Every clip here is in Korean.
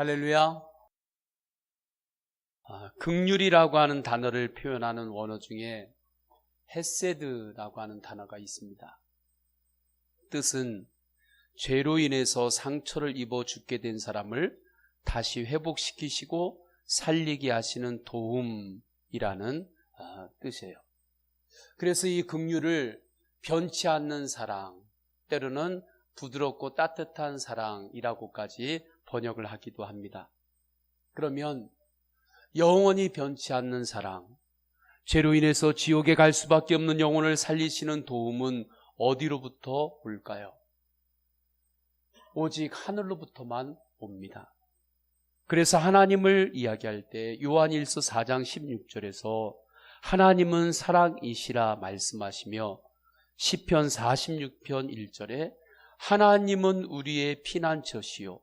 할렐루야. 긍휼이라고 하는 단어를 표현하는 원어 중에 헤세드라고 하는 단어가 있습니다. 뜻은 죄로 인해서 상처를 입어 죽게 된 사람을 다시 회복시키시고 살리게 하시는 도움이라는 뜻이에요. 그래서 이 긍휼을 변치 않는 사랑, 때로는 부드럽고 따뜻한 사랑이라고까지 번역을 하기도 합니다. 그러면 영원히 변치 않는 사랑, 죄로 인해서 지옥에 갈 수밖에 없는 영혼을 살리시는 도움은 어디로부터 올까요? 오직 하늘로부터만 옵니다. 그래서 하나님을 이야기할 때 요한일서 4장 16절에서 하나님은 사랑이시라 말씀하시며 시편 46편 1절에 하나님은 우리의 피난처시요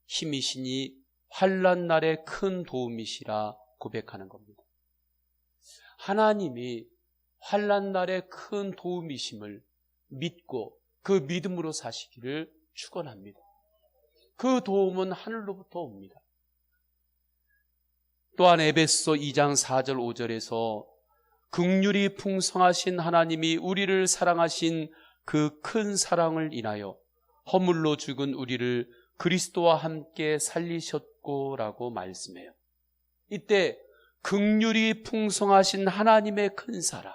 힘이시니 환난 날에 큰 도움이시라 고백하는 겁니다. 하나님이 환난 날에 큰 도움이심을 믿고 그 믿음으로 사시기를 축원합니다. 그 도움은 하늘로부터 옵니다. 또한 에베소 2장 4절 5절에서 긍휼이 풍성하신 하나님이 우리를 사랑하신 그 큰 사랑을 인하여 허물로 죽은 우리를 그리스도와 함께 살리셨고라고 말씀해요. 이때 긍휼이 풍성하신 하나님의 큰 사랑,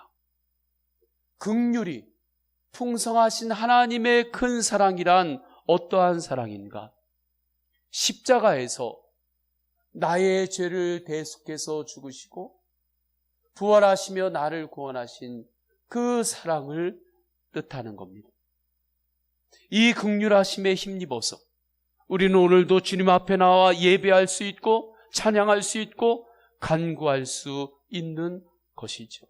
긍휼이 풍성하신 하나님의 큰 사랑이란 어떠한 사랑인가? 십자가에서 나의 죄를 대속해서 죽으시고 부활하시며 나를 구원하신 그 사랑을 뜻하는 겁니다. 이 긍휼하심에 힘입어서 우리는 오늘도 주님 앞에 나와 예배할 수 있고 찬양할 수 있고 간구할 수 있는 것이죠.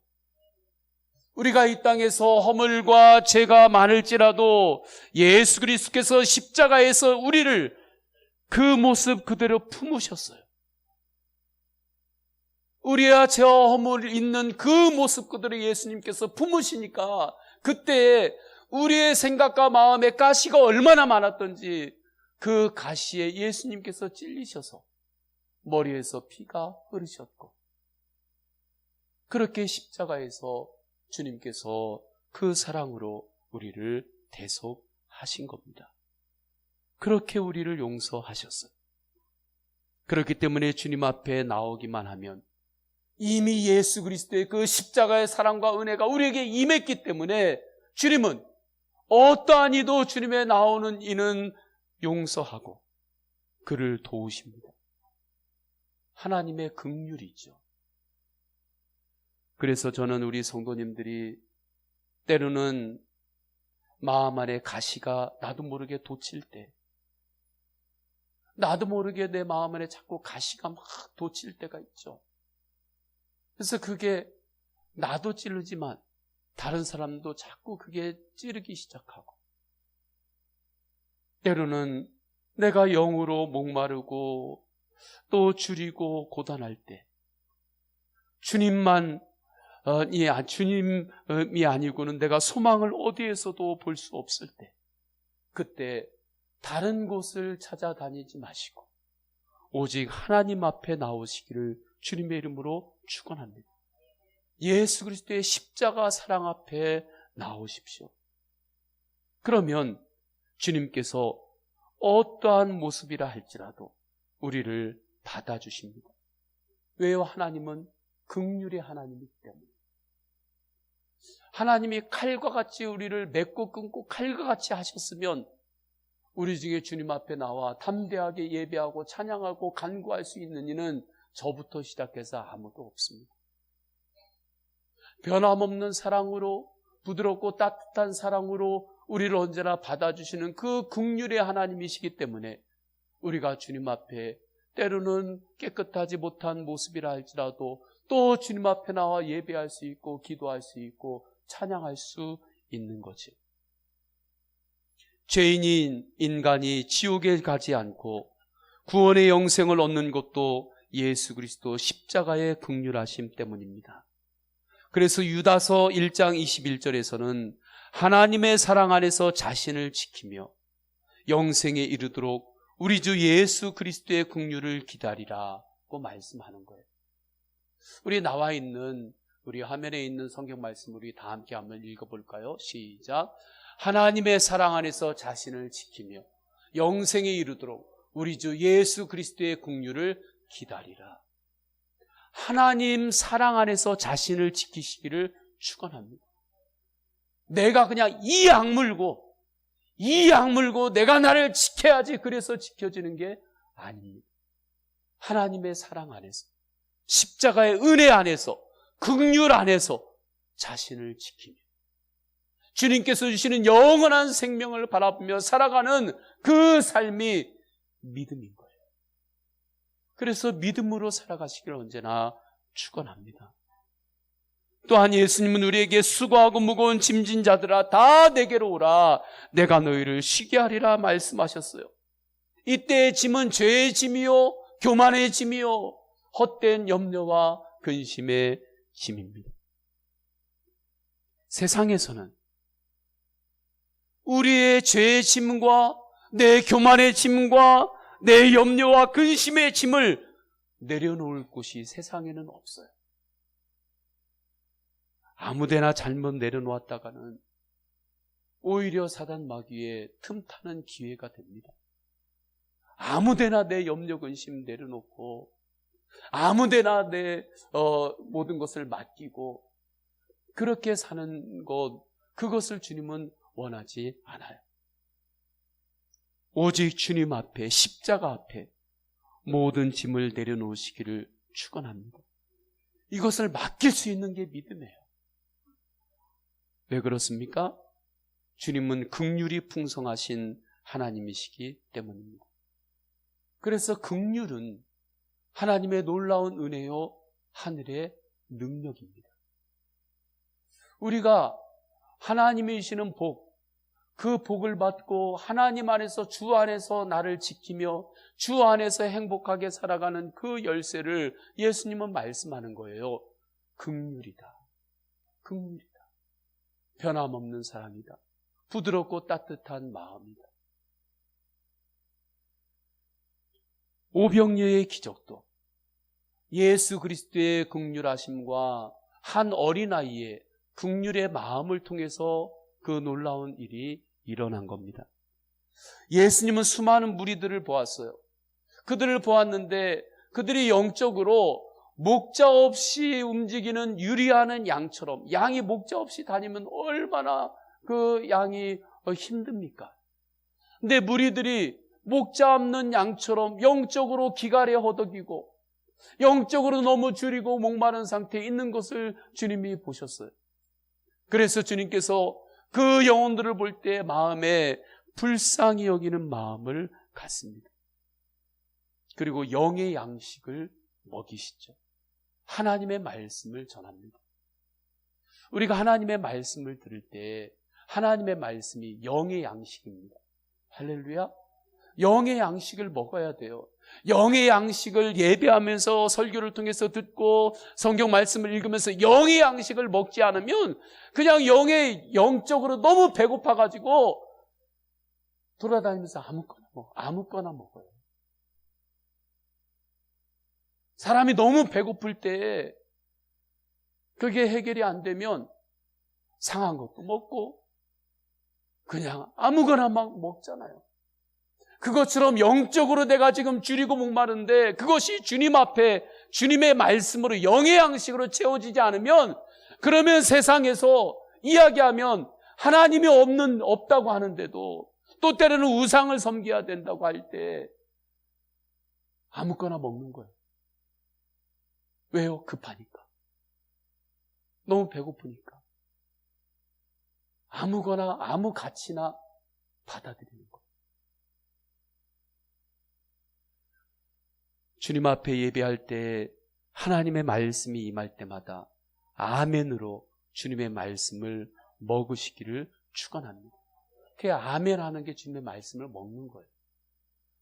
우리가 이 땅에서 허물과 죄가 많을지라도 예수 그리스도께서 십자가에서 우리를 그 모습 그대로 품으셨어요. 우리의 죄와 허물이 있는 그 모습 그대로 예수님께서 품으시니까 그때 우리의 생각과 마음에 가시가 얼마나 많았던지 그 가시에 예수님께서 찔리셔서 머리에서 피가 흐르셨고 그렇게 십자가에서 주님께서 그 사랑으로 우리를 대속하신 겁니다. 그렇게 우리를 용서하셨어요. 그렇기 때문에 주님 앞에 나오기만 하면 이미 예수 그리스도의 그 십자가의 사랑과 은혜가 우리에게 임했기 때문에 주님은 어떠한 이도 주님에 나오는 이는 용서하고 그를 도우십니다. 하나님의 긍휼이죠. 그래서 저는 우리 성도님들이 때로는 마음 안에 가시가 나도 모르게 돋칠 때, 나도 모르게 내 마음 안에 자꾸 가시가 막 돋칠 때가 있죠. 그래서 그게 나도 찌르지만 다른 사람도 자꾸 그게 찌르기 시작하고 때로는 내가 영으로 목마르고 또 줄이고 고단할 때 주님이 아니고는 내가 소망을 어디에서도 볼 수 없을 때 그때 다른 곳을 찾아다니지 마시고 오직 하나님 앞에 나오시기를 주님의 이름으로 축원합니다. 예수 그리스도의 십자가 사랑 앞에 나오십시오. 그러면 주님께서 어떠한 모습이라 할지라도 우리를 받아주십니다. 왜요? 하나님은 긍휼의 하나님이기 때문에. 하나님이 칼과 같이 우리를 맺고 끊고 칼과 같이 하셨으면 우리 중에 주님 앞에 나와 담대하게 예배하고 찬양하고 간구할 수 있는 이는 저부터 시작해서 아무도 없습니다. 변함없는 사랑으로 부드럽고 따뜻한 사랑으로 우리를 언제나 받아주시는 그 긍휼의 하나님이시기 때문에 우리가 주님 앞에 때로는 깨끗하지 못한 모습이라 할지라도 또 주님 앞에 나와 예배할 수 있고 기도할 수 있고 찬양할 수 있는 거지. 죄인인 인간이 지옥에 가지 않고 구원의 영생을 얻는 것도 예수 그리스도 십자가의 긍휼하심 때문입니다. 그래서 유다서 1장 21절에서는 하나님의 사랑 안에서 자신을 지키며 영생에 이르도록 우리 주 예수 그리스도의 긍휼을 기다리라고 말씀하는 거예요. 우리 나와 있는, 우리 화면에 있는 성경 말씀 우리 다 함께 한번 읽어볼까요? 시작. 하나님의 사랑 안에서 자신을 지키며 영생에 이르도록 우리 주 예수 그리스도의 긍휼을 기다리라. 하나님 사랑 안에서 자신을 지키시기를 축원합니다. 내가 그냥 이 악물고 내가 나를 지켜야지 그래서 지켜지는 게 아닙니다. 하나님의 사랑 안에서, 십자가의 은혜 안에서, 긍휼 안에서 자신을 지키며 주님께서 주시는 영원한 생명을 바라보며 살아가는 그 삶이 믿음인 거예요. 그래서 믿음으로 살아가시기를 언제나 축원합니다. 또한 예수님은 우리에게 수고하고 무거운 짐진 자들아 다 내게로 오라 내가 너희를 쉬게 하리라 말씀하셨어요. 이때의 짐은 죄의 짐이요 교만의 짐이요 헛된 염려와 근심의 짐입니다. 세상에서는 우리의 죄의 짐과 내 교만의 짐과 내 염려와 근심의 짐을 내려놓을 곳이 세상에는 없어요. 아무데나 잘못 내려놓았다가는 오히려 사단 마귀의 틈타는 기회가 됩니다. 아무데나 내 염려 근심 내려놓고 아무데나 내 모든 것을 맡기고 그렇게 사는 것, 그것을 주님은 원하지 않아요. 오직 주님 앞에, 십자가 앞에 모든 짐을 내려놓으시기를 축원합니다. 이것을 맡길 수 있는 게 믿음이에요. 왜 그렇습니까? 주님은 긍휼이 풍성하신 하나님이시기 때문입니다. 그래서 긍휼은 하나님의 놀라운 은혜요 하늘의 능력입니다. 우리가 하나님이 주시는 복, 그 복을 받고 하나님 안에서, 주 안에서 나를 지키며 주 안에서 행복하게 살아가는 그 열쇠를 예수님은 말씀하는 거예요. 긍휼이다. 긍휼이다. 변함없는 사랑이다. 부드럽고 따뜻한 마음이다. 오병이어의 기적도 예수 그리스도의 긍휼하심과 한 어린아이의 긍휼의 마음을 통해서 그 놀라운 일이 일어난 겁니다. 예수님은 수많은 무리들을 보았어요. 그들을 보았는데 그들이 영적으로 목자 없이 움직이는 유리하는 양처럼, 양이 목자 없이 다니면 얼마나 그 양이 힘듭니까? 근데 무리들이 목자 없는 양처럼 영적으로 기갈에 허덕이고 영적으로 너무 줄이고 목마른 상태에 있는 것을 주님이 보셨어요. 그래서 주님께서 그 영혼들을 볼 때 마음에 불쌍히 여기는 마음을 갖습니다. 그리고 영의 양식을 먹이시죠. 하나님의 말씀을 전합니다. 우리가 하나님의 말씀을 들을 때 하나님의 말씀이 영의 양식입니다. 할렐루야. 영의 양식을 먹어야 돼요. 영의 양식을 예배하면서 설교를 통해서 듣고 성경 말씀을 읽으면서 영의 양식을 먹지 않으면 그냥 영적으로 너무 배고파가지고 돌아다니면서 아무거나 먹어요. 사람이 너무 배고플 때 그게 해결이 안 되면 상한 것도 먹고 그냥 아무거나 막 먹잖아요. 그것처럼 영적으로 내가 지금 줄이고 목마른데 그것이 주님 앞에 주님의 말씀으로 영의 양식으로 채워지지 않으면 그러면 세상에서 이야기하면 하나님이 없다고 하는데도 또 때로는 우상을 섬겨야 된다고 할 때 아무거나 먹는 거예요. 왜요? 급하니까. 너무 배고프니까. 아무거나 아무 가치나 받아들이는 거예요. 주님 앞에 예배할 때 하나님의 말씀이 임할 때마다 아멘으로 주님의 말씀을 먹으시기를 축원합니다. 그 아멘하는 게 주님의 말씀을 먹는 거예요.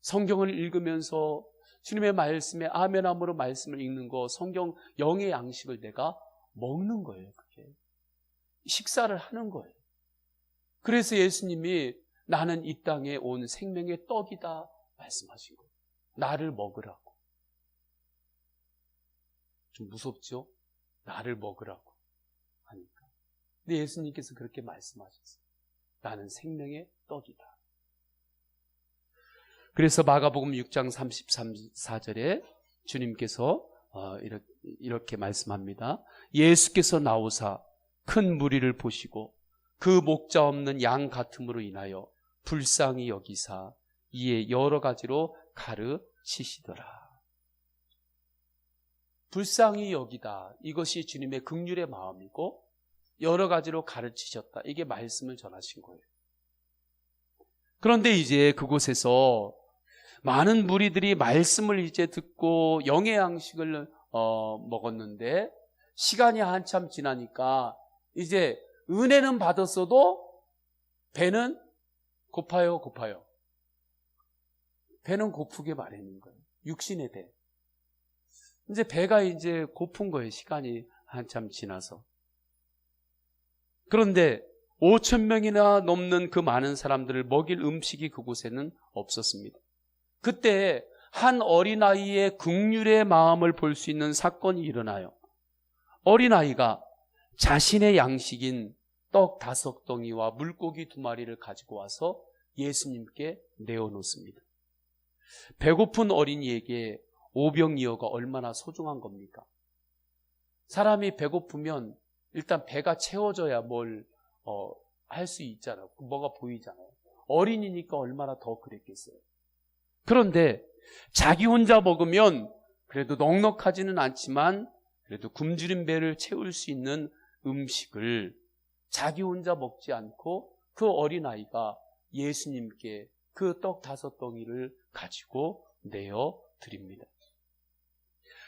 성경을 읽으면서 주님의 말씀에 아멘함으로 말씀을 읽는 거, 성경 영의 양식을 내가 먹는 거예요. 그게 식사를 하는 거예요. 그래서 예수님이 나는 이 땅에 온 생명의 떡이다 말씀하신 거예요. 나를 먹으라고. 좀 무섭죠? 나를 먹으라고 하니까. 근데 예수님께서 그렇게 말씀하셨어요. 나는 생명의 떡이다. 그래서 마가복음 6장 34절에 주님께서 이렇게 말씀합니다. 예수께서 나오사 큰 무리를 보시고 그 목자 없는 양 같음으로 인하여 불쌍히 여기사 이에 여러 가지로 가르치시더라. 불쌍히 여기다. 이것이 주님의 긍휼의 마음이고 여러 가지로 가르치셨다. 이게 말씀을 전하신 거예요. 그런데 이제 그곳에서 많은 무리들이 말씀을 이제 듣고 영의 양식을 먹었는데 시간이 한참 지나니까 이제 은혜는 받았어도 배는 고파요. 배는 고프게 마련인 거예요. 육신의 배. 이제 배가 이제 고픈 거예요. 시간이 한참 지나서. 그런데 5,000명이나 넘는 그 많은 사람들을 먹일 음식이 그곳에는 없었습니다. 그때 한 어린아이의 긍휼의 마음을 볼 수 있는 사건이 일어나요. 어린아이가 자신의 양식인 떡 5덩이와 물고기 2마리를 가지고 와서 예수님께 내어놓습니다. 배고픈 어린이에게 오병이어가 얼마나 소중한 겁니까? 사람이 배고프면 일단 배가 채워져야 뭘 할 수 있잖아요. 뭐가 보이잖아요. 어린이니까 얼마나 더 그랬겠어요. 그런데 자기 혼자 먹으면 그래도 넉넉하지는 않지만 그래도 굶주린 배를 채울 수 있는 음식을 자기 혼자 먹지 않고 그 어린아이가 예수님께 그 떡 5덩이를 가지고 내어 드립니다.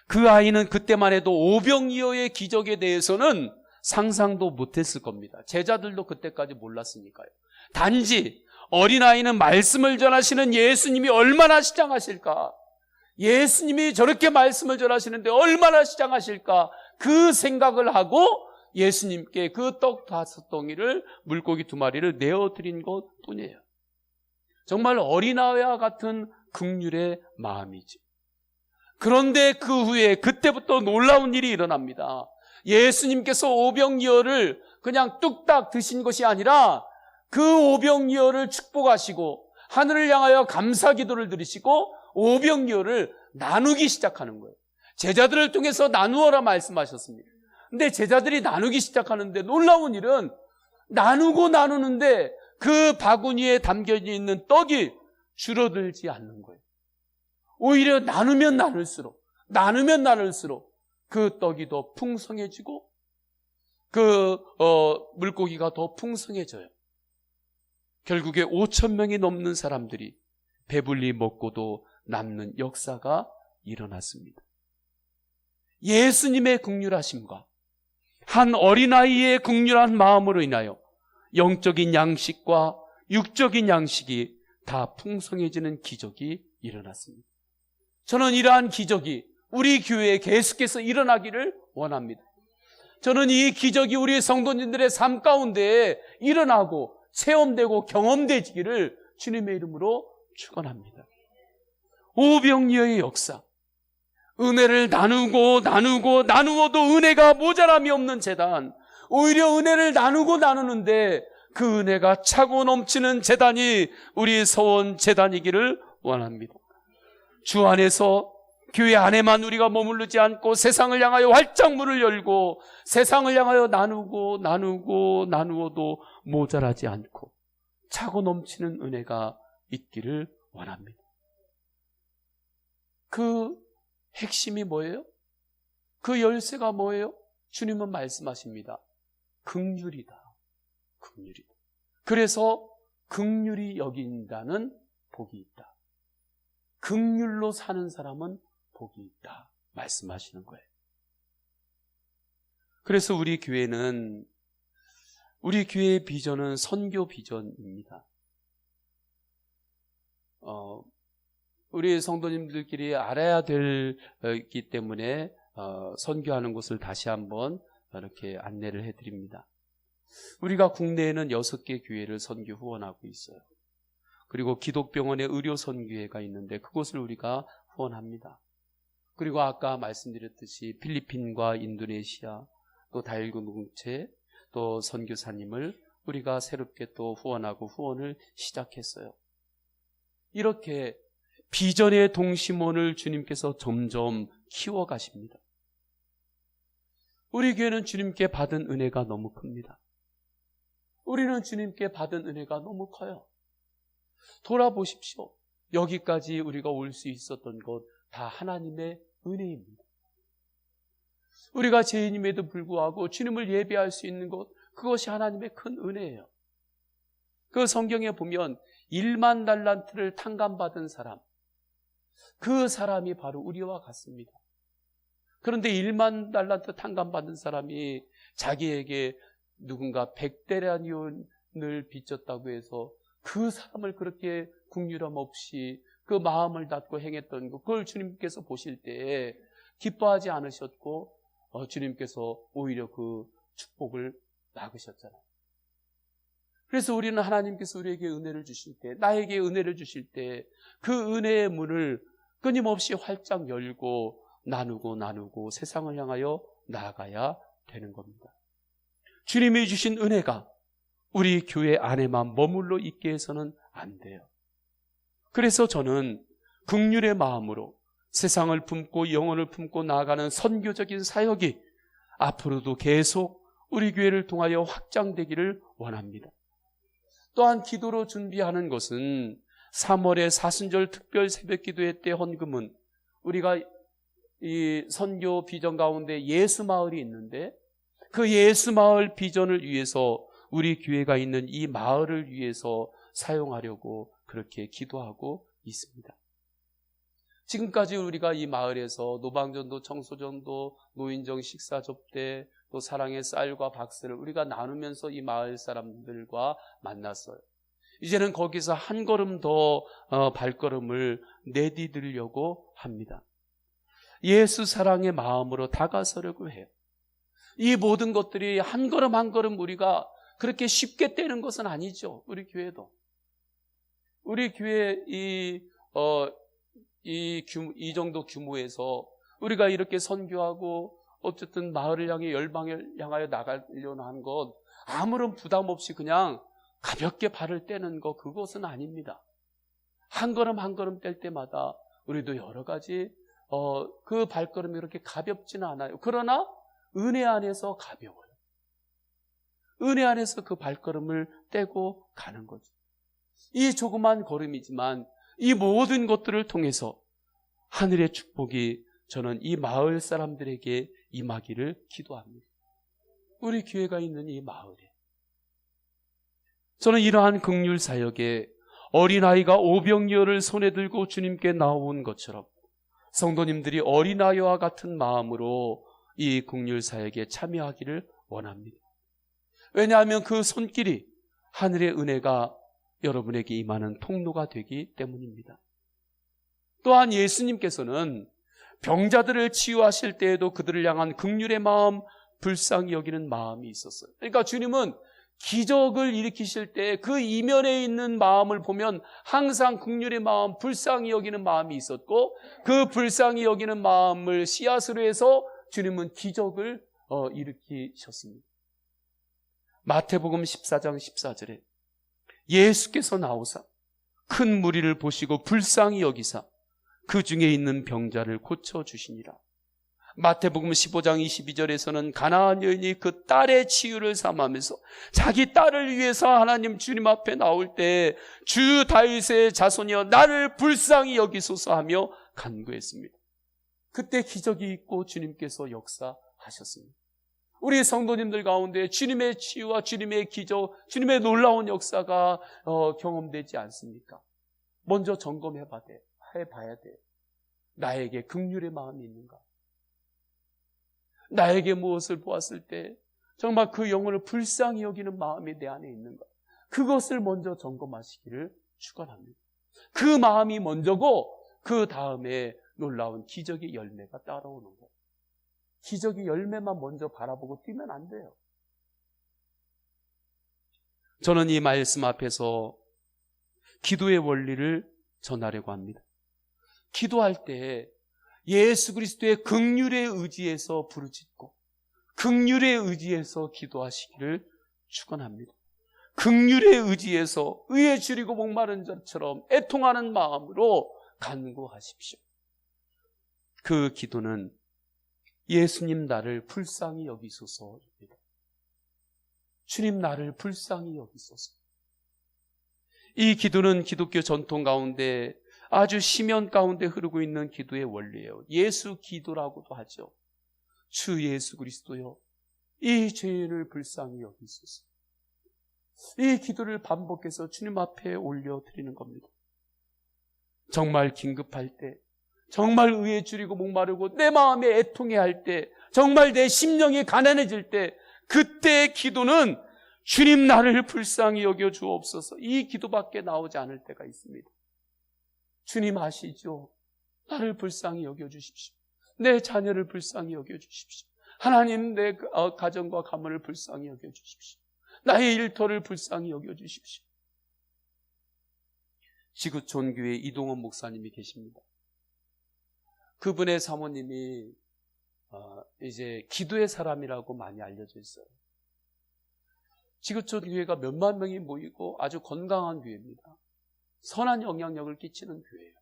그 아이는 그때만 해도 오병이어의 기적에 대해서는 상상도 못했을 겁니다. 제자들도 그때까지 몰랐으니까요. 단지 어린아이는 말씀을 전하시는 예수님이 얼마나 시장하실까, 예수님이 저렇게 말씀을 전하시는데 얼마나 시장하실까, 그 생각을 하고 예수님께 그 떡 5덩이를 물고기 2마리를 내어드린 것뿐이에요. 정말 어린아이와 같은 긍휼의 마음이죠. 그런데 그 후에 그때부터 놀라운 일이 일어납니다. 예수님께서 오병이어를 그냥 뚝딱 드신 것이 아니라 그 오병이어를 축복하시고 하늘을 향하여 감사 기도를 드리시고 오병이어를 나누기 시작하는 거예요. 제자들을 통해서 나누어라 말씀하셨습니다. 근데 제자들이 나누기 시작하는데 놀라운 일은 나누는데 그 바구니에 담겨져 있는 떡이 줄어들지 않는 거예요. 오히려 나누면 나눌수록 그 떡이 더 풍성해지고 물고기가 더 풍성해져요. 결국에 5,000명이 넘는 사람들이 배불리 먹고도 남는 역사가 일어났습니다. 예수님의 긍휼하심과 한 어린아이의 긍휼한 마음으로 인하여 영적인 양식과 육적인 양식이 다 풍성해지는 기적이 일어났습니다. 저는 이러한 기적이 우리 교회에 계속해서 일어나기를 원합니다. 저는 이 기적이 우리 성도님들의 삶 가운데 일어나고 체험되고 경험되기를 주님의 이름으로 축원합니다. 오병이어의 역사, 은혜를 나누어도 은혜가 모자람이 없는 제단, 오히려 은혜를 나누는데 그 은혜가 차고 넘치는 제단이 우리 서원 제단이기를 원합니다. 주 안에서 교회 안에만 우리가 머무르지 않고 세상을 향하여 활짝 문을 열고 세상을 향하여 나누어도 모자라지 않고 차고 넘치는 은혜가 있기를 원합니다. 그 핵심이 뭐예요? 그 열쇠가 뭐예요? 주님은 말씀하십니다. 긍휼이다. 그래서 긍휼히 여긴다는 복이 있다. 긍휼로 사는 사람은 복이 있다. 말씀하시는 거예요. 그래서 우리 교회의 비전은 선교 비전입니다. 우리 성도님들끼리 알아야 되기 때문에 선교하는 곳을 다시 한번 이렇게 안내를 해드립니다. 우리가 국내에는 6개 교회를 선교 후원하고 있어요. 그리고 기독병원의 의료선교회가 있는데 그곳을 우리가 후원합니다. 그리고 아까 말씀드렸듯이 필리핀과 인도네시아, 또 다일구 공동체, 또 선교사님을 우리가 새롭게 또 후원하고 후원을 시작했어요. 이렇게 비전의 동심원을 주님께서 점점 키워가십니다. 우리 교회는 주님께 받은 은혜가 너무 큽니다. 우리는 주님께 받은 은혜가 너무 커요. 돌아보십시오. 여기까지 우리가 올 수 있었던 것 다 하나님의 은혜입니다. 우리가 죄인임에도 불구하고 주님을 예배할 수 있는 것, 그것이 하나님의 큰 은혜예요. 그 성경에 보면 1만 달란트를 탕감받은 사람, 그 사람이 바로 우리와 같습니다. 그런데 1만 달란트 탕감받은 사람이 자기에게 누군가 100데나리온을 빚졌다고 해서 그 사람을 그렇게 긍휼함 없이 그 마음을 닫고 행했던 것, 그걸 주님께서 보실 때 기뻐하지 않으셨고 주님께서 오히려 그 축복을 막으셨잖아요. 그래서 우리는 하나님께서 우리에게 은혜를 주실 때, 나에게 은혜를 주실 때 그 은혜의 문을 끊임없이 활짝 열고 나누고 세상을 향하여 나아가야 되는 겁니다. 주님이 주신 은혜가 우리 교회 안에만 머물러 있게 해서는 안 돼요. 그래서 저는 긍휼의 마음으로 세상을 품고 영혼을 품고 나아가는 선교적인 사역이 앞으로도 계속 우리 교회를 통하여 확장되기를 원합니다. 또한 기도로 준비하는 것은 3월에 사순절 특별 새벽기도회 때 헌금은 우리가 이 선교 비전 가운데 예수마을이 있는데 그 예수마을 비전을 위해서 우리 교회가 있는 이 마을을 위해서 사용하려고 그렇게 기도하고 있습니다. 지금까지 우리가 이 마을에서 노방전도, 청소전도, 노인정 식사 접대, 또 사랑의 쌀과 박스를 우리가 나누면서 이 마을 사람들과 만났어요. 이제는 거기서 한 걸음 더 발걸음을 내디디려고 합니다. 예수 사랑의 마음으로 다가서려고 해요. 이 모든 것들이 한 걸음 한 걸음 우리가 그렇게 쉽게 떼는 것은 아니죠. 우리 교회도. 우리 교회 이 정도 규모에서 우리가 이렇게 선교하고 어쨌든 마을을 향해 열방을 향하여 나가려는 한 것 아무런 부담 없이 그냥 가볍게 발을 떼는 것 그것은 아닙니다. 한 걸음 한 걸음 뗄 때마다 우리도 여러 가지 그 발걸음이 그렇게 가볍지는 않아요. 그러나 은혜 안에서 가벼워요. 은혜 안에서 그 발걸음을 떼고 가는 거죠. 이 조그만 걸음이지만 이 모든 것들을 통해서 하늘의 축복이 저는 이 마을 사람들에게 임하기를 기도합니다. 우리 교회가 있는 이 마을에 저는 이러한 긍휼 사역에 어린아이가 오병이어를 손에 들고 주님께 나온 것처럼 성도님들이 어린아이와 같은 마음으로 이 긍휼 사역에 참여하기를 원합니다. 왜냐하면 그 손길이 하늘의 은혜가 여러분에게 임하는 통로가 되기 때문입니다. 또한 예수님께서는 병자들을 치유하실 때에도 그들을 향한 긍휼의 마음, 불쌍히 여기는 마음이 있었어요. 그러니까 주님은 기적을 일으키실 때 그 이면에 있는 마음을 보면 항상 긍휼의 마음, 불쌍히 여기는 마음이 있었고 그 불쌍히 여기는 마음을 씨앗으로 해서 주님은 기적을 일으키셨습니다. 마태복음 14장 14절에 예수께서 나오사 큰 무리를 보시고 불쌍히 여기사 그 중에 있는 병자를 고쳐주시니라. 마태복음 15장 22절에서는 가나안 여인이 그 딸의 치유를 삼으면서 자기 딸을 위해서 하나님 주님 앞에 나올 때 주 다윗의 자손이여 나를 불쌍히 여기소서 하며 간구했습니다. 그때 기적이 있고 주님께서 역사하셨습니다. 우리 성도님들 가운데 주님의 치유와 주님의 기적, 주님의 놀라운 역사가 경험되지 않습니까? 먼저 점검해봐야 돼요. 나에게 긍휼의 마음이 있는가? 나에게 무엇을 보았을 때 정말 그 영혼을 불쌍히 여기는 마음이 내 안에 있는가? 그것을 먼저 점검하시기를 축원합니다. 그 마음이 먼저고 그 다음에 놀라운 기적의 열매가 따라오는 거예요. 기적의 열매만 먼저 바라보고 뛰면 안 돼요. 저는 이 말씀 앞에서 기도의 원리를 전하려고 합니다. 기도할 때 예수 그리스도의 긍휼에 의지해서 부르짖고 긍휼에 의지해서 기도하시기를 축원합니다. 긍휼에 의지해서 의에 줄이고 목마른 자처럼 애통하는 마음으로 간구하십시오. 그 기도는 예수님 나를 불쌍히 여기소서입니다. 주님 나를 불쌍히 여기소서. 이 기도는 기독교 전통 가운데 아주 심연 가운데 흐르고 있는 기도의 원리예요. 예수 기도라고도 하죠. 주 예수 그리스도여, 이 죄인을 불쌍히 여기소서. 이 기도를 반복해서 주님 앞에 올려드리는 겁니다. 정말 긴급할 때, 정말 의에 줄이고 목마르고 내 마음에 애통해할 때, 정말 내 심령이 가난해질 때, 그때의 기도는 주님 나를 불쌍히 여겨 주옵소서. 이 기도밖에 나오지 않을 때가 있습니다. 주님 아시죠? 나를 불쌍히 여겨 주십시오. 내 자녀를 불쌍히 여겨 주십시오. 하나님 내 가정과 가문을 불쌍히 여겨 주십시오. 나의 일터를 불쌍히 여겨 주십시오. 지구촌 교회 이동원 목사님이 계십니다. 그분의 사모님이 이제 기도의 사람이라고 많이 알려져 있어요. 지구촌 교회가 몇만 명이 모이고 아주 건강한 교회입니다. 선한 영향력을 끼치는 교회예요.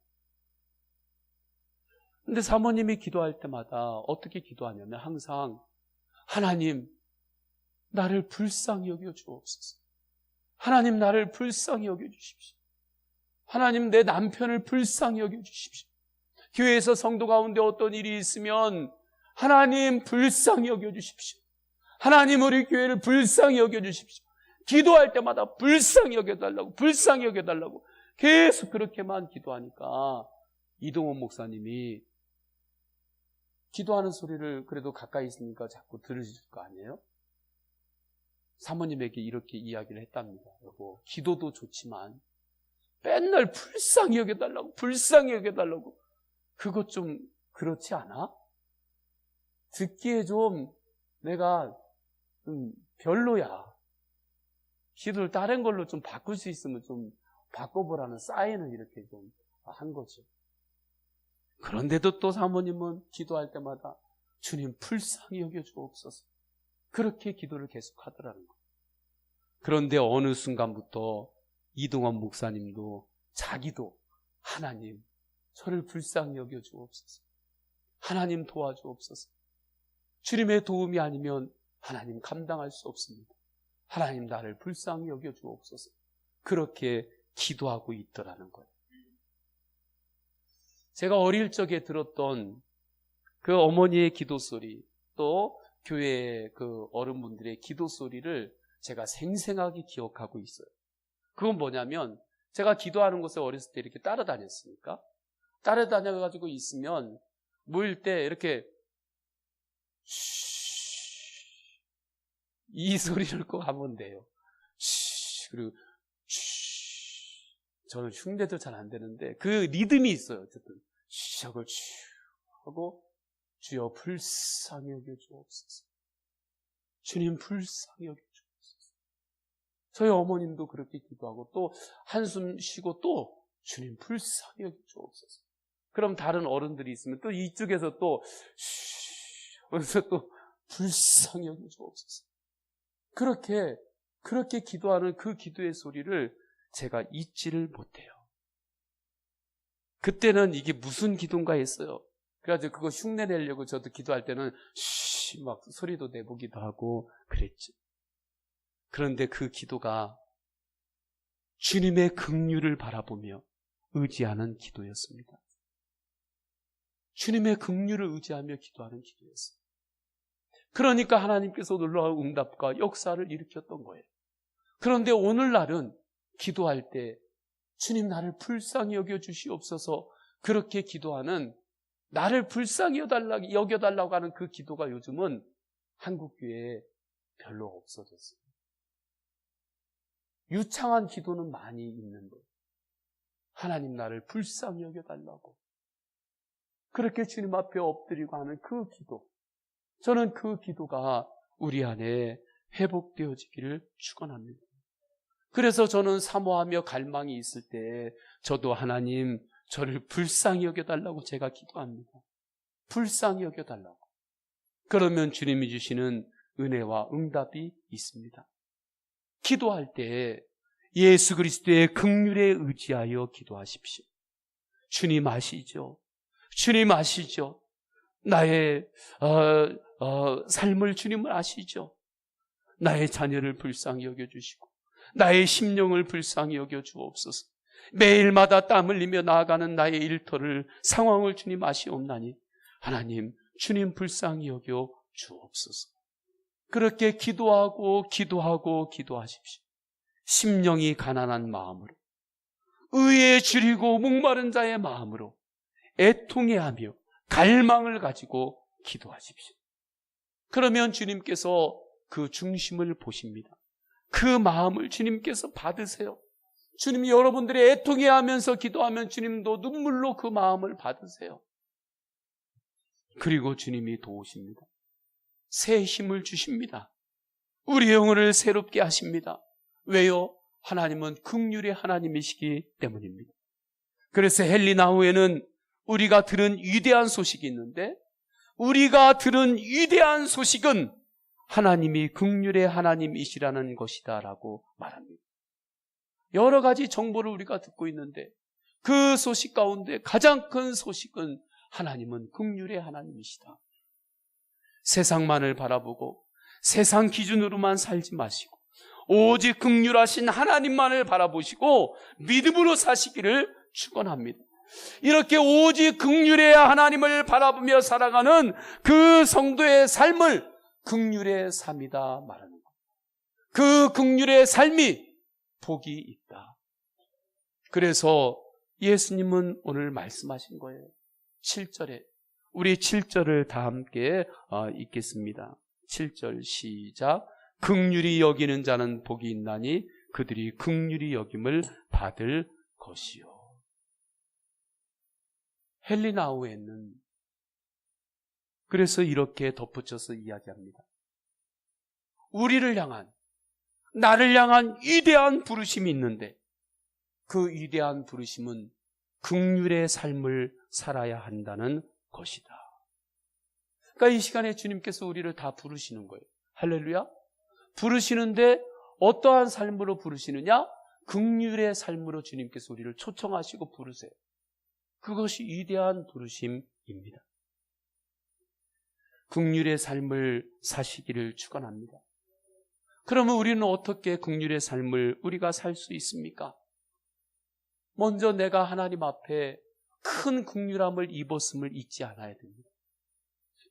근데 사모님이 기도할 때마다 어떻게 기도하냐면 항상 하나님 나를 불쌍히 여겨 주옵소서. 하나님 나를 불쌍히 여겨 주십시오. 하나님 내 남편을 불쌍히 여겨 주십시오. 교회에서 성도 가운데 어떤 일이 있으면 하나님 불쌍히 여겨 주십시오. 하나님 우리 교회를 불쌍히 여겨 주십시오. 기도할 때마다 불쌍히 여겨달라고, 불쌍히 여겨달라고 계속 그렇게만 기도하니까 이동원 목사님이 기도하는 소리를 그래도 가까이 있으니까 자꾸 들으실 거 아니에요? 사모님에게 이렇게 이야기를 했답니다. 여보, 기도도 좋지만 맨날 불쌍히 여겨달라고, 불쌍히 여겨달라고. 그것 좀 그렇지 않아? 듣기에 좀 내가 좀 별로야. 기도를 다른 걸로 좀 바꿀 수 있으면 좀 바꿔보라는 사인을 이렇게 좀 한 거죠. 그런데도 또 사모님은 기도할 때마다 주님 불쌍히 여겨주옵소서. 그렇게 기도를 계속하더라는 거예요. 그런데 어느 순간부터 이동원 목사님도 자기도 하나님 저를 불쌍히 여겨주옵소서. 하나님 도와주옵소서. 주님의 도움이 아니면 하나님 감당할 수 없습니다. 하나님 나를 불쌍히 여겨주옵소서. 그렇게 기도하고 있더라는 거예요. 제가 어릴 적에 들었던 그 어머니의 기도 소리, 또 교회 그 어른분들의 기도 소리를 제가 생생하게 기억하고 있어요. 그건 뭐냐면 제가 기도하는 곳에 어렸을 때 이렇게 따라다녔으니까 따라다녀가지고 있으면 모일 때 이렇게 이 소리를 꼭 하면 돼요. 그리고 저는 흉내도 잘 안 되는데 그 리듬이 있어요. 어쨌든 하고 하고 주여 불쌍히 여겨주옵소서. 주님 불쌍히 여겨주옵소서. 저희 어머님도 그렇게 기도하고 또 한숨 쉬고 또 주님 불쌍히 여겨주옵소서. 그럼 다른 어른들이 있으면 또 이쪽에서 또 하면서 또 불쌍히 여겨주옵소서. 그렇게 기도하는 그 기도의 소리를 제가 잊지를 못해요. 그때는 이게 무슨 기도인가 했어요. 그래가지고 그거 흉내 내려고 저도 기도할 때는 막 소리도 내보기도 하고 그랬죠. 그런데 그 기도가 주님의 긍휼을 바라보며 의지하는 기도였습니다. 주님의 긍휼을 의지하며 기도하는 기도였어요. 그러니까 하나님께서 놀라운 응답과 역사를 일으켰던 거예요. 그런데 오늘날은 기도할 때 주님 나를 불쌍히 여겨주시옵소서 그렇게 기도하는 나를 불쌍히 여겨달라고 하는 그 기도가 요즘은 한국교회에 별로 없어졌어요. 유창한 기도는 많이 있는데 하나님 나를 불쌍히 여겨달라고 그렇게 주님 앞에 엎드리고 하는 그 기도, 저는 그 기도가 우리 안에 회복되어지기를 축원합니다. 그래서 저는 사모하며 갈망이 있을 때 저도 하나님 저를 불쌍히 여겨달라고 제가 기도합니다. 불쌍히 여겨달라고. 그러면 주님이 주시는 은혜와 응답이 있습니다. 기도할 때 예수 그리스도의 긍휼에 의지하여 기도하십시오. 주님 아시죠? 주님 아시죠? 나의 삶을 주님을 아시죠? 나의 자녀를 불쌍히 여겨주시고 나의 심령을 불쌍히 여겨주옵소서. 매일마다 땀 흘리며 나아가는 나의 일터를 상황을 주님 아시옵나니 하나님 주님 불쌍히 여겨 주옵소서. 그렇게 기도하고 기도하십시오. 심령이 가난한 마음으로 의에 줄이고 목마른 자의 마음으로 애통해하며 갈망을 가지고 기도하십시오. 그러면 주님께서 그 중심을 보십니다. 그 마음을 주님께서 받으세요. 주님이 여러분들이 애통해하면서 기도하면 주님도 눈물로 그 마음을 받으세요. 그리고 주님이 도우십니다. 새 힘을 주십니다. 우리 영혼을 새롭게 하십니다. 왜요? 하나님은 긍휼의 하나님이시기 때문입니다. 그래서 헬리나후에는 우리가 들은 위대한 소식이 있는데 우리가 들은 위대한 소식은 하나님이 긍휼의 하나님이시라는 것이다 라고 말합니다. 여러 가지 정보를 우리가 듣고 있는데 그 소식 가운데 가장 큰 소식은 하나님은 긍휼의 하나님이시다. 세상만을 바라보고 세상 기준으로만 살지 마시고 오직 긍휼하신 하나님만을 바라보시고 믿음으로 사시기를 축원합니다. 이렇게 오직 긍휼의 하나님을 바라보며 살아가는 그 성도의 삶을 긍휼의 삶이다 말하는 겁니다. 그 긍휼의 삶이 복이 있다. 그래서 예수님은 오늘 말씀하신 거예요. 7절에 우리 7절을 다 함께 읽겠습니다. 7절 시작. 긍휼히 여기는 자는 복이 있나니 그들이 긍휼히 여김을 받을 것이요. 헬리나우에는 그래서 이렇게 덧붙여서 이야기합니다. 우리를 향한, 나를 향한 위대한 부르심이 있는데 그 위대한 부르심은 긍휼의 삶을 살아야 한다는 것이다. 그러니까 이 시간에 주님께서 우리를 다 부르시는 거예요. 할렐루야. 부르시는데 어떠한 삶으로 부르시느냐? 긍휼의 삶으로 주님께서 우리를 초청하시고 부르세요. 그것이 위대한 부르심입니다. 긍휼의 삶을 사시기를 축원합니다. 그러면 우리는 어떻게 긍휼의 삶을 우리가 살 수 있습니까? 먼저 내가 하나님 앞에 큰 긍휼함을 입었음을 잊지 않아야 됩니다.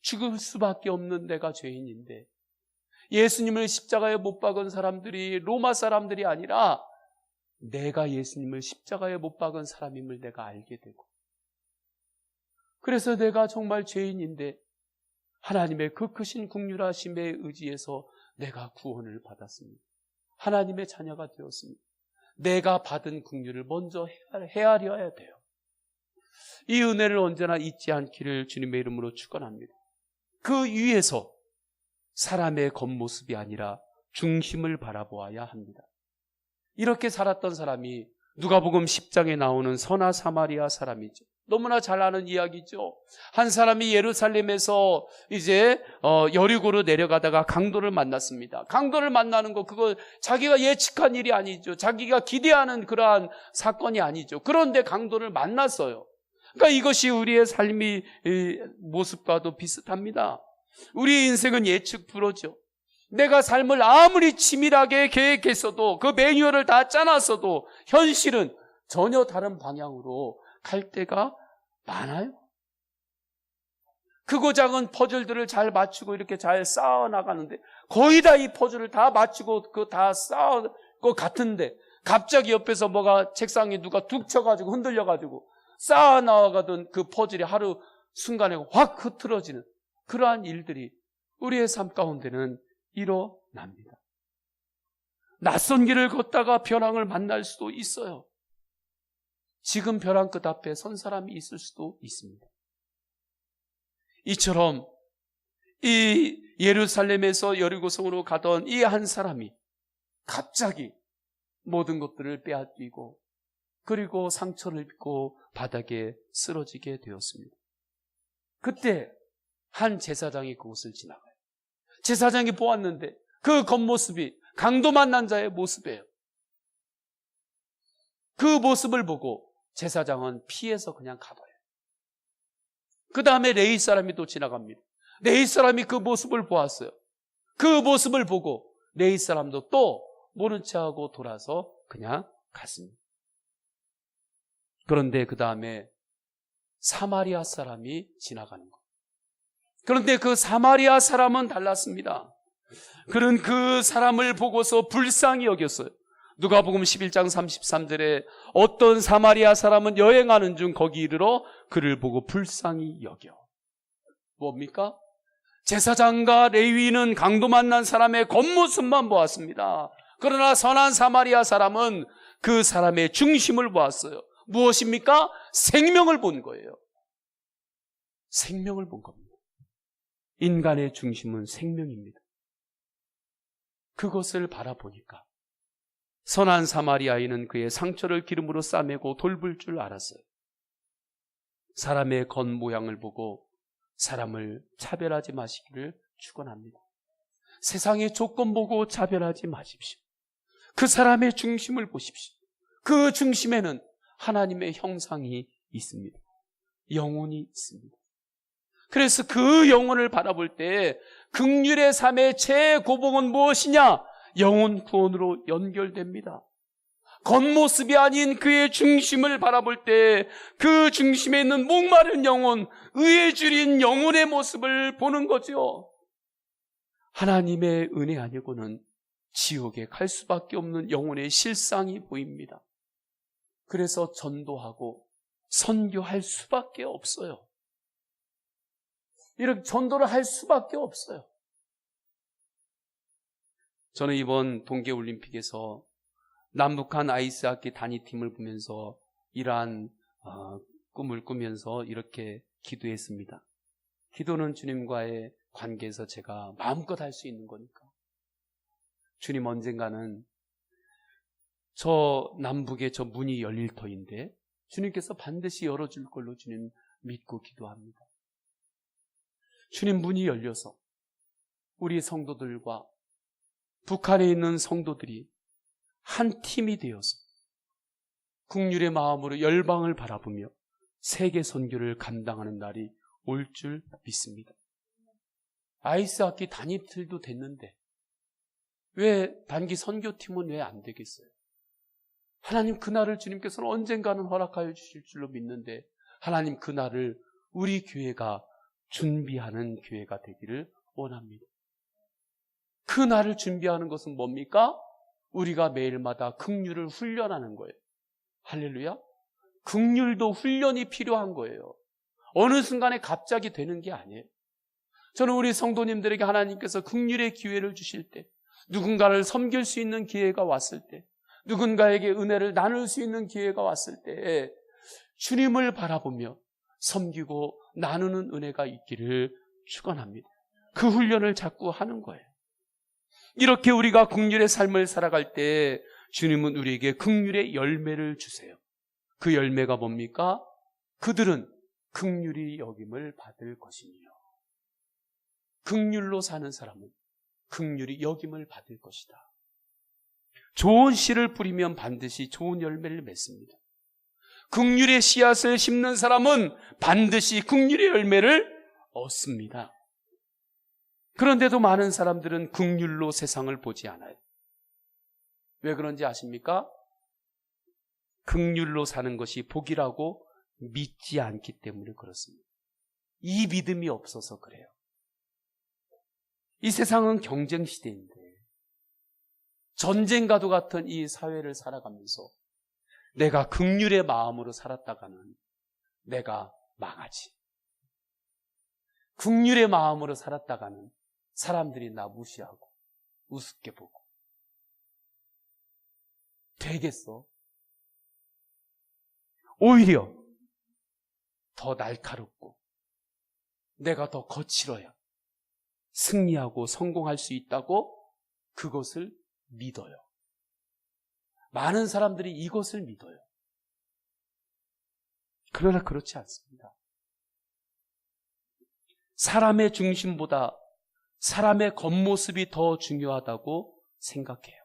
죽을 수밖에 없는 내가 죄인인데 예수님을 십자가에 못 박은 사람들이 로마 사람들이 아니라 내가 예수님을 십자가에 못 박은 사람임을 내가 알게 되고 그래서 내가 정말 죄인인데 하나님의 그 크신 긍휼하심에 의지해서 내가 구원을 받았습니다. 하나님의 자녀가 되었습니다. 내가 받은 긍휼을 먼저 헤아려야 돼요. 이 은혜를 언제나 잊지 않기를 주님의 이름으로 축원합니다. 그 위에서 사람의 겉모습이 아니라 중심을 바라보아야 합니다. 이렇게 살았던 사람이 누가복음 10장에 나오는 선한 사마리아 사람이죠. 너무나 잘 아는 이야기죠. 한 사람이 예루살렘에서 이제 여리고로 내려가다가 강도를 만났습니다. 강도를 만나는 거 그거 자기가 예측한 일이 아니죠. 자기가 기대하는 그러한 사건이 아니죠. 그런데 강도를 만났어요. 그러니까 이것이 우리의 삶의 모습과도 비슷합니다. 우리의 인생은 예측 불허죠. 내가 삶을 아무리 치밀하게 계획했어도 그 매뉴얼을 다 짜놨어도 현실은 전혀 다른 방향으로 갈 때가 많아요. 크고 작은 퍼즐들을 잘 맞추고 이렇게 잘 쌓아 나가는데 거의 다 이 퍼즐을 다 맞추고 그 다 쌓을 것 같은데 갑자기 옆에서 뭐가 책상에 누가 툭 쳐가지고 흔들려가지고 쌓아 나가던 그 퍼즐이 하루 순간에 확 흐트러지는 그러한 일들이 우리의 삶 가운데는 일어납니다. 낯선 길을 걷다가 벼랑을 만날 수도 있어요. 지금 벼랑 끝 앞에 선 사람이 있을 수도 있습니다. 이처럼 이 예루살렘에서 여리고성으로 가던 이 한 사람이 갑자기 모든 것들을 빼앗기고 그리고 상처를 입고 바닥에 쓰러지게 되었습니다. 그때 한 제사장이 그곳을 지나가요. 제사장이 보았는데 그 겉모습이 강도 만난 자의 모습이에요. 그 모습을 보고 제사장은 피해서 그냥 가버려요. 그 다음에 레위 사람이 또 지나갑니다. 레위 사람이 그 모습을 보았어요. 그 모습을 보고 레위 사람도 또 모른 체하고 돌아서 그냥 갔습니다. 그런데 그 다음에 사마리아 사람이 지나가는 거예요. 그런데 그 사마리아 사람은 달랐습니다. 그는 그 사람을 보고서 불쌍히 여겼어요. 누가복음 11장 33절에 어떤 사마리아 사람은 여행하는 중 거기 이르러 그를 보고 불쌍히 여겨. 뭡니까? 제사장과 레위인은 강도 만난 사람의 겉모습만 보았습니다. 그러나 선한 사마리아 사람은 그 사람의 중심을 보았어요. 무엇입니까? 생명을 본 거예요. 생명을 본 겁니다. 인간의 중심은 생명입니다. 그것을 바라보니까 선한 사마리아인은 그의 상처를 기름으로 싸매고 돌볼 줄 알았어요. 사람의 겉모양을 보고 사람을 차별하지 마시기를 축원합니다. 세상의 조건 보고 차별하지 마십시오. 그 사람의 중심을 보십시오. 그 중심에는 하나님의 형상이 있습니다. 영혼이 있습니다. 그래서 그 영혼을 바라볼 때 긍휼의 삶의 최고봉은 무엇이냐? 영혼 구원으로 연결됩니다. 겉모습이 아닌 그의 중심을 바라볼 때 그 중심에 있는 목마른 영혼, 의에 줄인 영혼의 모습을 보는 거죠. 하나님의 은혜 아니고는 지옥에 갈 수밖에 없는 영혼의 실상이 보입니다. 그래서 전도하고 선교할 수밖에 없어요. 이렇게 전도를 할 수밖에 없어요. 저는 이번 동계올림픽에서 남북한 아이스하키 단위팀을 보면서 이러한 꿈을 꾸면서 이렇게 기도했습니다. 기도는 주님과의 관계에서 제가 마음껏 할 수 있는 거니까. 주님, 언젠가는 저 남북의 저 문이 열릴 터인데 주님께서 반드시 열어줄 걸로 주님 믿고 기도합니다. 주님, 문이 열려서 우리 성도들과 북한에 있는 성도들이 한 팀이 되어서 긍휼의 마음으로 열방을 바라보며 세계 선교를 감당하는 날이 올 줄 믿습니다. 아이스하키 단위팀도 됐는데 왜 단기 선교팀은 왜 안 되겠어요? 하나님 그날을 주님께서는 언젠가는 허락하여 주실 줄로 믿는데 하나님 그날을 우리 교회가 준비하는 교회가 되기를 원합니다. 그 날을 준비하는 것은 뭡니까? 우리가 매일마다 긍휼을 훈련하는 거예요. 할렐루야. 긍휼도 훈련이 필요한 거예요. 어느 순간에 갑자기 되는 게 아니에요. 저는 우리 성도님들에게 하나님께서 긍휼의 기회를 주실 때, 누군가를 섬길 수 있는 기회가 왔을 때, 누군가에게 은혜를 나눌 수 있는 기회가 왔을 때 주님을 바라보며 섬기고 나누는 은혜가 있기를 축원합니다. 그 훈련을 자꾸 하는 거예요. 이렇게 우리가 긍휼의 삶을 살아갈 때 주님은 우리에게 긍휼의 열매를 주세요. 그 열매가 뭡니까? 그들은 긍휼히 여김을 받을 것이며, 긍휼로 사는 사람은 긍휼히 여김을 받을 것이다. 좋은 씨를 뿌리면 반드시 좋은 열매를 맺습니다. 긍휼의 씨앗을 심는 사람은 반드시 긍휼의 열매를 얻습니다. 그런데도 많은 사람들은 긍휼로 세상을 보지 않아요. 왜 그런지 아십니까? 긍휼로 사는 것이 복이라고 믿지 않기 때문에 그렇습니다. 이 믿음이 없어서 그래요. 이 세상은 경쟁 시대인데 전쟁과도 같은 이 사회를 살아가면서 내가 긍휼의 마음으로 살았다가는 내가 망하지. 긍휼의 마음으로 살았다가는 사람들이 나 무시하고 우습게 보고 되겠어? 오히려 더 날카롭고 내가 더 거칠어야 승리하고 성공할 수 있다고 그것을 믿어요. 많은 사람들이 이것을 믿어요. 그러나 그렇지 않습니다. 사람의 중심보다 사람의 겉모습이 더 중요하다고 생각해요.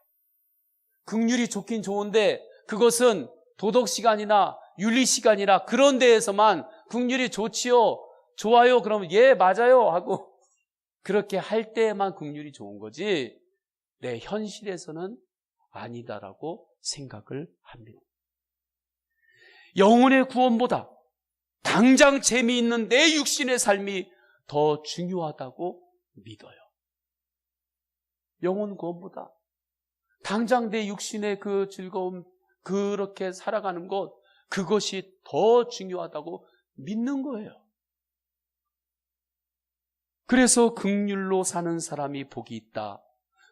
긍휼이 좋긴 좋은데 그것은 도덕 시간이나 윤리 시간이나 그런 데에서만 긍휼이 좋지요, 좋아요, 그러면 예 맞아요 하고 그렇게 할 때에만 긍휼이 좋은 거지 내 현실에서는 아니다라고 생각을 합니다. 영혼의 구원보다 당장 재미있는 내 육신의 삶이 더 중요하다고 믿어요. 영혼 구원보다 당장 내 육신의 그 즐거움, 그렇게 살아가는 것, 그것이 더 중요하다고 믿는 거예요. 그래서 긍휼로 사는 사람이 복이 있다,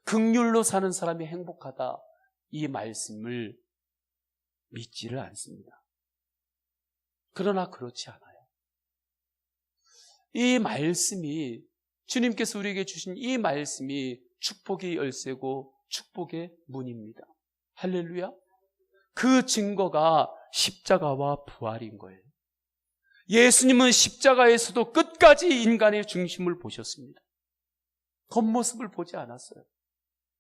긍휼로 사는 사람이 행복하다, 이 말씀을 믿지를 않습니다. 그러나 그렇지 않아요. 이 말씀이, 주님께서 우리에게 주신 이 말씀이 축복의 열쇠고 축복의 문입니다. 할렐루야. 그 증거가 십자가와 부활인 거예요. 예수님은 십자가에서도 끝까지 인간의 중심을 보셨습니다. 겉모습을 보지 않았어요.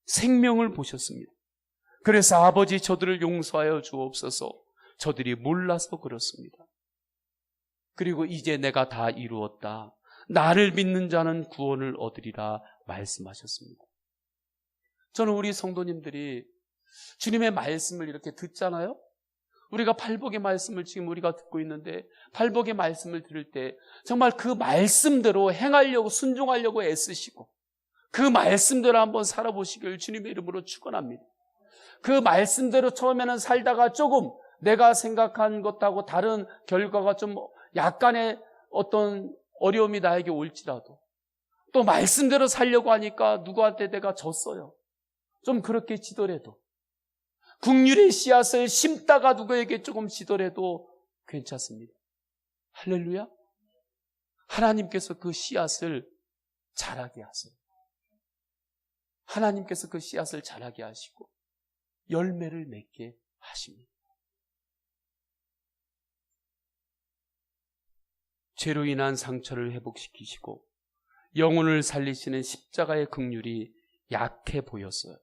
생명을 보셨습니다. 그래서 아버지 저들을 용서하여 주옵소서, 저들이 몰라서 그렇습니다. 그리고 이제 내가 다 이루었다, 나를 믿는 자는 구원을 얻으리라 말씀하셨습니다. 저는 우리 성도님들이 주님의 말씀을 이렇게 듣잖아요. 우리가 팔복의 말씀을 지금 우리가 듣고 있는데 팔복의 말씀을 들을 때 정말 그 말씀대로 행하려고, 순종하려고 애쓰시고 그 말씀대로 한번 살아보시길 주님의 이름으로 축원합니다. 그 말씀대로 처음에는 살다가 조금 내가 생각한 것하고 다른 결과가 좀 약간의 어떤 어려움이 나에게 올지라도 또 말씀대로 살려고 하니까 누구한테 내가 졌어요, 좀 그렇게 지더라도, 긍휼의 씨앗을 심다가 누구에게 조금 지더라도 괜찮습니다. 할렐루야. 하나님께서 그 씨앗을 자라게 하세요. 하나님께서 그 씨앗을 자라게 하시고 열매를 맺게 하십니다. 죄로 인한 상처를 회복시키시고 영혼을 살리시는 십자가의 긍휼이 약해 보였어요.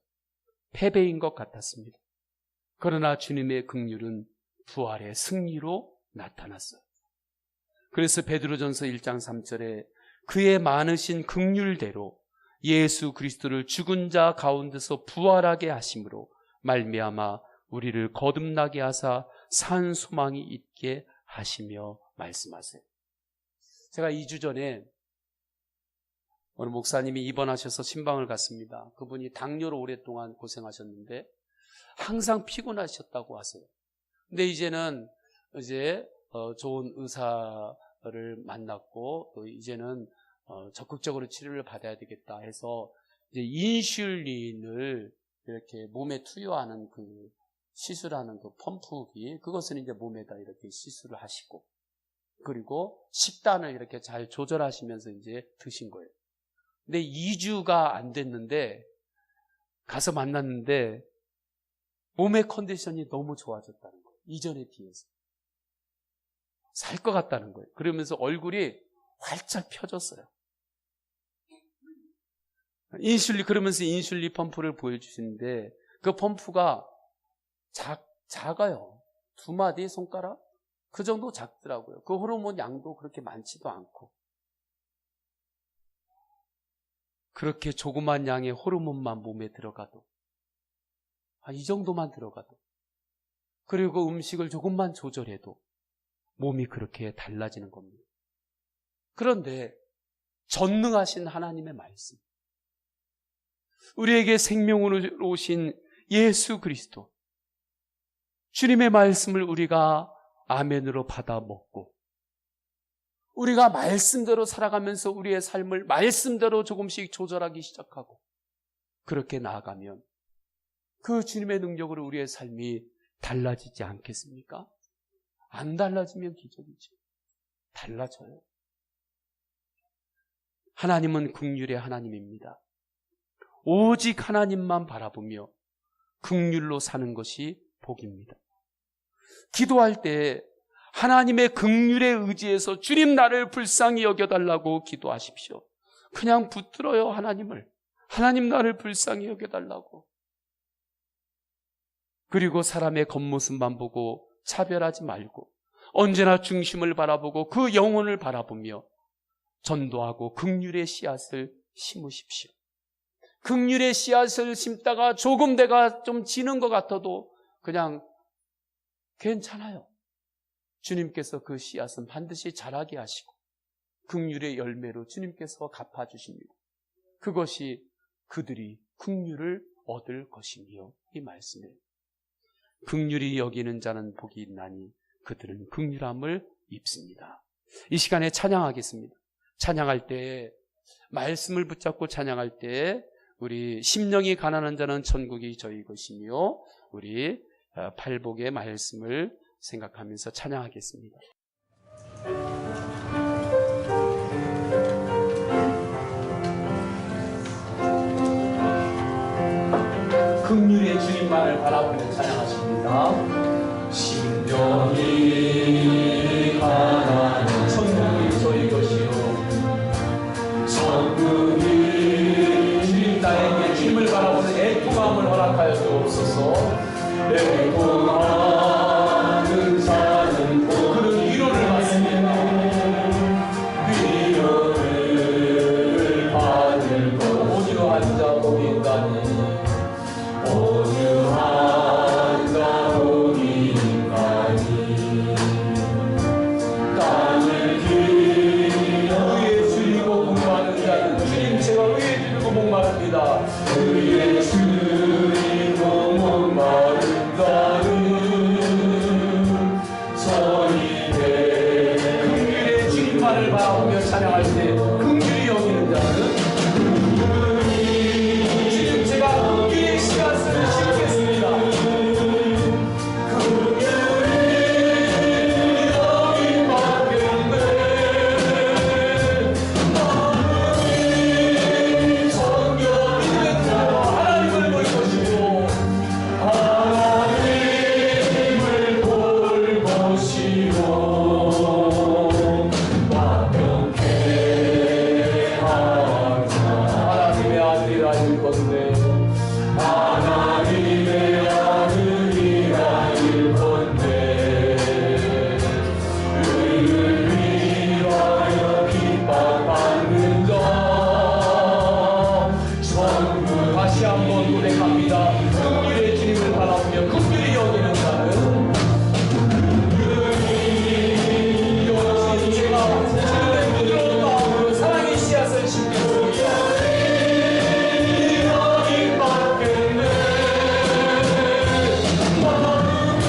패배인 것 같았습니다. 그러나 주님의 긍휼은 부활의 승리로 나타났어요. 그래서 베드로전서 1장 3절에 그의 많으신 긍휼대로 예수 그리스도를 죽은 자 가운데서 부활하게 하심으로 말미암아 우리를 거듭나게 하사 산 소망이 있게 하시며 말씀하세요. 제가 2주 전에 어느 목사님이 입원하셔서 신방을 갔습니다. 그분이 당뇨로 오랫동안 고생하셨는데 항상 피곤하셨다고 하세요. 근데 이제는 좋은 의사를 만났고 또 이제는 적극적으로 치료를 받아야 되겠다 해서 이제 인슐린을 이렇게 몸에 투여하는 그 시술하는 그 펌프기, 그것을 이제 몸에다 이렇게 시술을 하시고 그리고 식단을 이렇게 잘 조절하시면서 이제 드신 거예요. 근데 2주가 안 됐는데 가서 만났는데 몸의 컨디션이 너무 좋아졌다는 거예요. 이전에 비해서. 살 것 같다는 거예요. 그러면서 얼굴이 활짝 펴졌어요. 그러면서 인슐린 펌프를 보여주시는데 그 펌프가 작아요. 2마디 손가락? 그 정도 작더라고요. 그 호르몬 양도 그렇게 많지도 않고. 그렇게 조그만 양의 호르몬만 몸에 들어가도, 이 정도만 들어가도, 그리고 음식을 조금만 조절해도 몸이 그렇게 달라지는 겁니다. 그런데 전능하신 하나님의 말씀, 우리에게 생명으로 오신 예수 그리스도, 주님의 말씀을 우리가 아멘으로 받아 먹고 우리가 말씀대로 살아가면서 우리의 삶을 말씀대로 조금씩 조절하기 시작하고 그렇게 나아가면 그 주님의 능력으로 우리의 삶이 달라지지 않겠습니까? 안 달라지면 기적이죠. 달라져요. 하나님은 긍휼의 하나님입니다. 오직 하나님만 바라보며 긍휼로 사는 것이 복입니다. 기도할 때 하나님의 긍휼에 의지해서 주님 나를 불쌍히 여겨달라고 기도하십시오. 그냥 붙들어요, 하나님을. 하나님 나를 불쌍히 여겨달라고. 그리고 사람의 겉모습만 보고 차별하지 말고 언제나 중심을 바라보고 그 영혼을 바라보며 전도하고 긍휼의 씨앗을 심으십시오. 긍휼의 씨앗을 심다가 조금 내가 좀 지는 것 같아도 그냥 괜찮아요. 주님께서 그 씨앗은 반드시 자라게 하시고 긍휼의 열매로 주님께서 갚아주십니다. 그것이 그들이 긍휼을 얻을 것이며, 이 말씀에 긍휼히 여기는 자는 복이 있나니 그들은 긍휼함을 입습니다. 이 시간에 찬양하겠습니다. 찬양할 때, 말씀을 붙잡고 찬양할 때 우리 심령이 가난한 자는 천국이 저희 것이며, 우리 팔복의 말씀을 생각하면서 찬양하겠습니다. 긍휼의 주님만을 바라보며 찬양하십니다. 심령이 가난한 천국이 저희 것이요, 천국이 주님 나에게 주님을 바라보는 애통함을 허락하여 주옵소서. 애통하는 자는 그런 위로를 받습니다. 위로를 받을 것 오지로 앉아 보인다니, 오지한 자 보인다니, 땅을 기려 의에 줄이고 목마른 자는 주님 제가 의에 줄이고 목마릅니다. 의에 줄이고 목마른 자는 저희 배 긍휼의 주님만을 바라보며 찬양할 때 긍휼히 여기는 자는 지금 제가 긍휼의 씨앗을 심겠습니다. 긍휼히 여긴 받겠네. 마음이 정결 있는 자와 하나님을 볼 것이고, 하나님을 볼 것이고, 완벽해 하자. 하나님의 아들이라 일건데, 하나님의 아들이라 일건데, 의를 위하여 핍박받는 자 전부. 다시 한번 고백합니다. 긍휼의 주님을 바라보며 긍휼히 여기는 자는 긍휼히 여기는 제가 주님의 부드러운 마음으로 사랑의 씨앗을 심겠습니다. 여기 받겠네. 마음이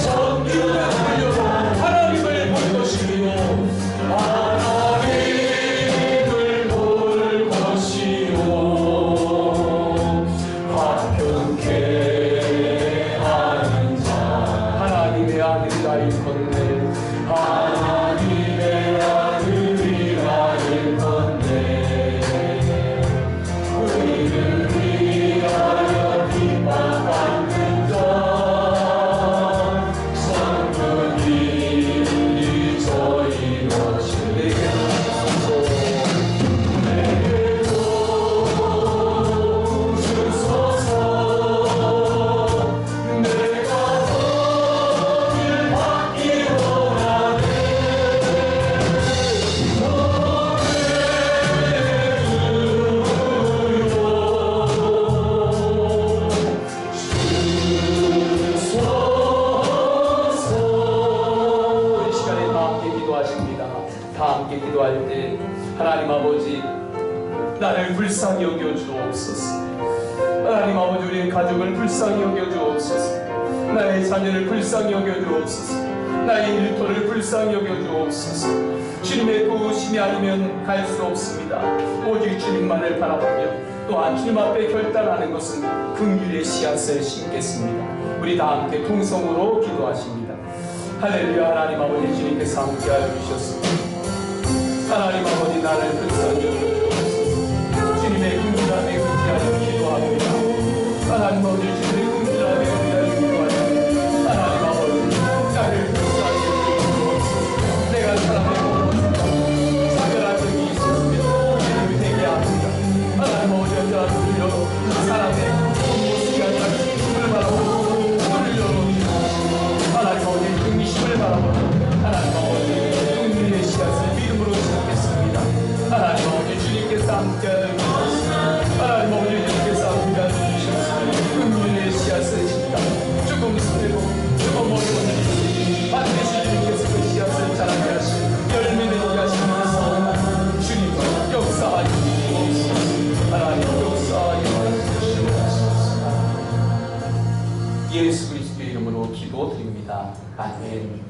정결을 흘려서 하나님을 볼 것이며, 하나님을 볼 것이요, 화평케 하는 자. 하나님의 아들이라 일건데, 하나님의 아들이라 일건데, 의를 위하여 핍박받는 자 성분이 저희 것이. 내게도 주소서. 내가 너를 받기 원하네. 이 시간에 다 함께 기도하십니다. 다 함께 기도할 때 하나님 아버지, 나를 불쌍히 여겨 주옵소서. 하나님 아버지, 우리의 가족을 불쌍히 여겨 주옵소서. 나의 자녀를 불쌍히 여겨 주옵소서. 나의 일터를 불쌍히 여겨 주옵소서. 주님의 도우심이 아니면 갈 수 없습니다. 오직 주님만을 바라보며 또한 주님 앞에 결단하는 것은 긍휼의 씨앗을 심겠습니다. 우리 다 함께 통성으로 기도하십니다. 할렐루야. 하나님 아버지, 주님께서 함께하여 주셨습니다. 하나님 아버지, 나를 불쌍히 여겨 주옵소서. 주님의 긍휼함에 의지하여 기도합니다. 하나님 예수 그리스도의 이름으로 기도드립니다. 아멘.